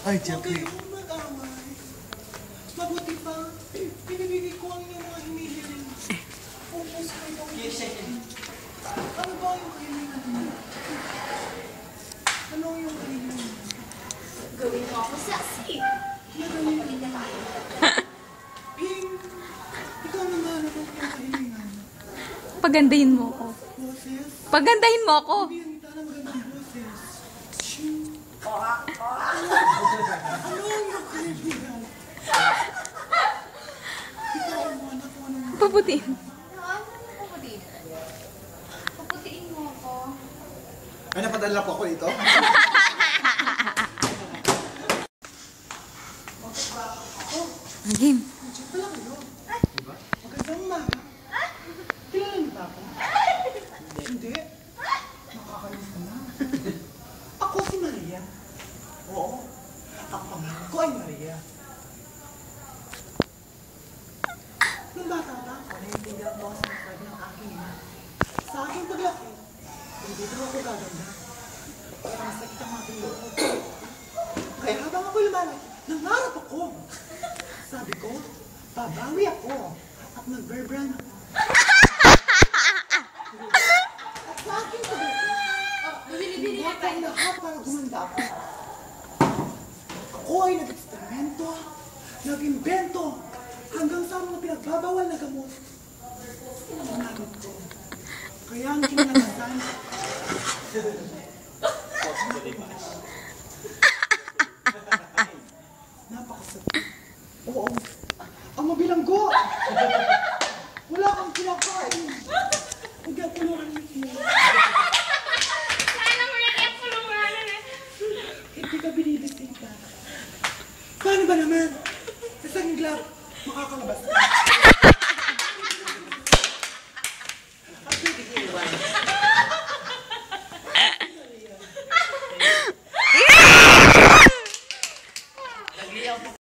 Ay, Huwag Jeffrey. kayong mag-away. Mabuti pa, pinibigay ko ang inyong mga hinihiling. Focus kayo. Ano ba yung hilingan mo? Ano yung hilingan mo? Gawin mo ako sexy. Madali. Pagkita tayo. Ping, ikaw naman ano yung hilingan mo? Pagandahin mo ako. Boses? Pagandahin mo ako. Bibigyan kita ng magandang boses. Shoo. Ano yung hilingan? Ikaw mo, anak ko, ano mo? Paputin. Ano puputiin? Puputiin mo ako. Ay, napadala po ako dito. Game. Diyan pala kayo. Magandang umaga. Kilala niyo ba ako? Hindi. Nakakalimutan na. Ako si Maria. Oo. Ang pangalan ko ay Maria. Nung bata pa ako, naiintindihan ko sa mga ng aking ina. Sa aking paglaki, hindi daw ako gaganda. Kaya masakit ang aking loob. Kaya habang ako lumalaki, nangarap ako. Sabi ko, babawi ako at mag-verbrand ako. At sa aking paglaki, Bibili-bili Lahat ang lahat para gumanda ako. Ako ay nag-eksperimento, nag-invento, hanggang sa mga pinagbabawal na gamot. Ginamit ko. Kaya ang kinalabasan, napakasakit. Oo, ang mabilanggo. Wala kang kinakain. Huwag ang kulungan mo. Sana mo na kaya kulungan eh. Hindi ka binibisita. Paano ba naman? Isang iglap, makakalabas ka.